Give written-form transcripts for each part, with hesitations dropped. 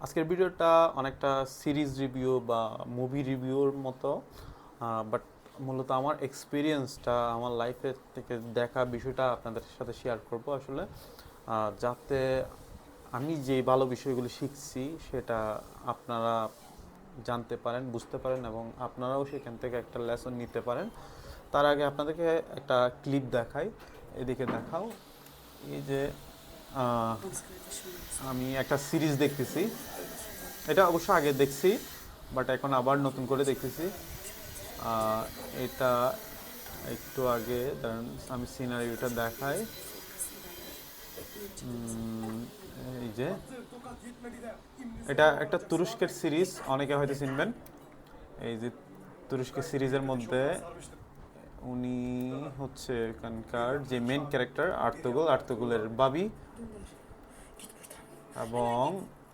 আজকের ভিডিওটা অনেকটা সিরিজ রিভিউ বা মুভি রিভিউর মতো, বাট মূলত আমার এক্সপিরিয়েন্সটা আমার লাইফের থেকে দেখা বিষয়টা আপনাদের সাথে শেয়ার করব আসলে, যাতে আমি যে ভালো বিষয়গুলো শিখছি সেটা আপনারা জানতে পারেন, বুঝতে পারেন এবং আপনারাও সেখান থেকে একটা লেসন নিতে পারেন। তার আগে আপনাদেরকে একটা ক্লিপ দেখাই, এদিকে দেখাও। এই যে আমি একটা সিরিজ দেখতেছি, এটা অবশ্য আগে দেখছি বাট এখন আবার নতুন করে দেখতেছি। এটা একটু আগে দাঁড়ান, আমি সিনারিওটা দেখাই। এই যে এটা একটা তুরস্কের সিরিজ, অনেকে হয়তো চিনবেন। এই যে তুরস্কের সিরিজের মধ্যে উনি হচ্ছে এখানকার যে মেন ক্যারেক্টার আর্তুগল, আর্তুগলের বাবি, এবং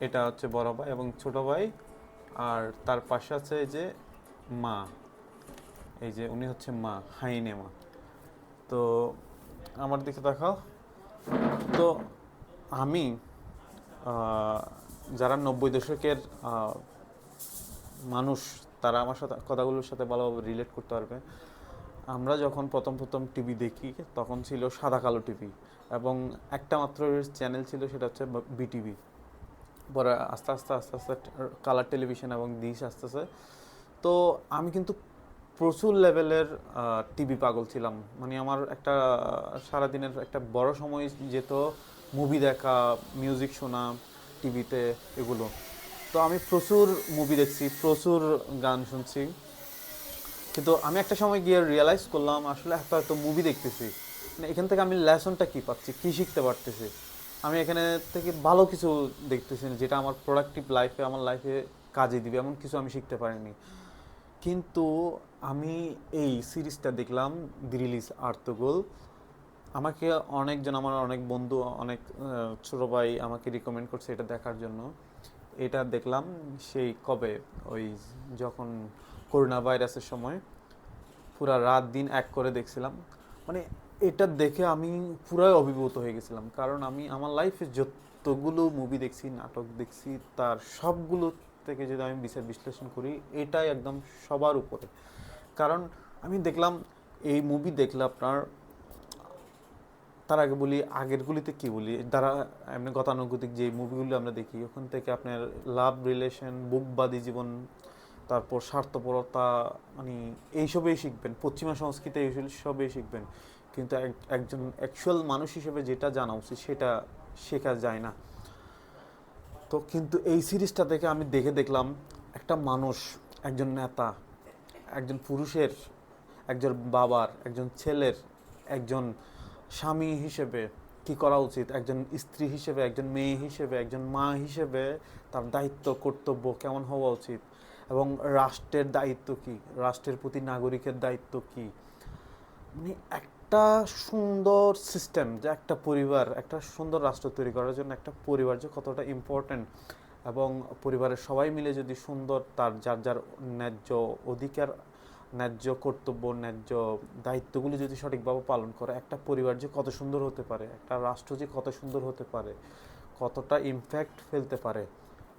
এটা হচ্ছে বড় ভাই এবং ছোট ভাই, আর তার পাশে আছে এই যে মা, এই যে উনি হচ্ছে মা, হাইনে মা। তো আমার দিকে দেখাও। তো আমি যারা 90 দশকের মানুষ, তারা আমার সাথে কথাগুলোর সাথে ভালোভাবে রিলেট করতে পারবে। আমরা যখন প্রথম প্রথম টিভি দেখি তখন ছিল সাদা কালো টিভি এবং একটা মাত্র চ্যানেল ছিল, সেটা হচ্ছে বিটিভি। পরে আস্তে আস্তে আস্তে আস্তে কালার টেলিভিশন এবং ডিশ আসতেছে। তো আমি কিন্তু প্রচুর লেভেলের টিভি পাগল ছিলাম। মানে আমার একটা সারাদিনের একটা বড় সময় যেত মুভি দেখা, মিউজিক শোনা টিভিতে, এগুলো। তো আমি প্রচুর মুভি দেখছি, প্রচুর গান শুনছি। কিন্তু আমি একটা সময় গিয়ে রিয়েলাইজ করলাম আসলে এত এত মুভি দেখতেছি, মানে এখান থেকে আমি লেসনটা কী পাচ্ছি, কী শিখতে পারতেছি। আমি এখানে থেকে ভালো কিছু দেখতেছি না যেটা আমার প্রোডাক্টিভ লাইফে, আমার লাইফে কাজে দিবে, এমন কিছু আমি শিখতে পারিনি। কিন্তু আমি এই সিরিজটা দেখলাম, দি রিলিজ আর্তুগল। আমাকে অনেকজন, আমার অনেক বন্ধু, অনেক ছোটো ভাই আমাকে রিকমেন্ড করছে এটা দেখার জন্য। এটা দেখলাম সেই কবে, ওই যখন করোনা ভাইরাসের সময় পুরা রাত দিন এক করে দেখছিলাম। মানে এটা দেখে আমি পুরাই অভিভূত হয়ে গেছিলাম, কারণ আমি আমার লাইফে যতগুলো মুভি দেখছি, নাটক দেখছি, তার সবগুলো থেকে যদি আমি বিচার বিশ্লেষণ করি, এটাই একদম সবার উপরে। কারণ আমি দেখলাম, এই মুভি দেখলে আপনার, তার আগে বলি আগেরগুলিতে কি বলি, তারা এমনি গতানুগতিক যে মুভিগুলো আমরা দেখি ওখান থেকে আপনার লাভ রিলেশন, বুকবাদী জীবন, তারপর স্বার্থপরতা, মানে এইসবেই শিখবেন, পশ্চিমা সংস্কৃতি এইসবেই শিখবেন। কিন্তু একজন অ্যাকচুয়াল মানুষ হিসেবে যেটা জানা উচিত সেটা শেখা যায় না। তো কিন্তু এই সিরিজটা থেকে আমি দেখলাম একটা মানুষ, একজন নেতা, একজন পুরুষের, একজন বাবার, একজন ছেলের, একজন স্বামী হিসেবে কি করা উচিত, একজন স্ত্রী হিসেবে, একজন মেয়ে হিসেবে, একজন মা হিসেবে তার দায়িত্ব কর্তব্য কেমন হওয়া উচিত, এবং রাষ্ট্রের দায়িত্ব কি, রাষ্ট্রের প্রতি নাগরিকের দায়িত্ব কি। মানে একটা সুন্দর সিস্টেম, যে একটা পরিবার, একটা সুন্দর রাষ্ট্র তৈরি করার জন্য একটা পরিবার যে কতটা ইম্পর্ট্যান্ট, এবং পরিবারের সবাই মিলে যদি সুন্দর তার যার যার ন্যায্য অধিকার, ন্যায্য কর্তব্য, ন্যায্য দায়িত্বগুলি যদি সঠিকভাবে পালন করে, একটা পরিবার যে কত সুন্দর হতে পারে, একটা রাষ্ট্র যে কত সুন্দর হতে পারে, কতটা ইমপ্যাক্ট ফেলতে পারে,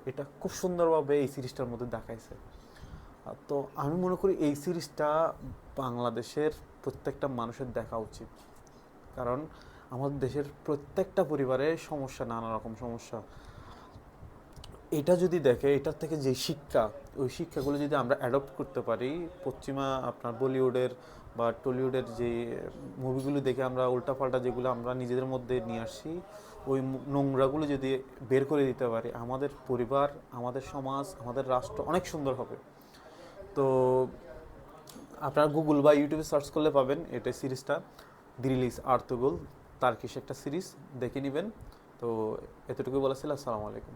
এটা খুব সুন্দরভাবে এই সিরিজটার মধ্যে দেখাইছে। তো আমি মনে করি এই সিরিজটা বাংলাদেশের প্রত্যেকটা মানুষের দেখা উচিত। কারণ আমাদের দেশের প্রত্যেকটা পরিবারে সমস্যা, নানা রকম সমস্যা। এটা যদি দেখে, এটার থেকে যে শিক্ষা, ওই শিক্ষাগুলো যদি আমরা অ্যাডপ্ট করতে পারি, পশ্চিমা আপনার বলিউডের বা টলিউডের যে মুভিগুলো দেখে আমরা উল্টাপাল্টা যেগুলো আমরা নিজেদের মধ্যে নিয়ে আসছি, ওই নোংরাগুলো যদি বের করে দিতে পারি, আমাদের পরিবার, আমাদের সমাজ, আমাদের রাষ্ট্র অনেক সুন্দর হবে। তো আপনারা গুগল বা ইউটিউবে সার্চ করলে পাবেন এটা সিরিজটা, দি রিলিজ আর্তুগল, তার্কিশ একটা সিরিজ, দেখে নেবেন। তো এতটুকু বলা ছিল। আসসালামু আলাইকুম।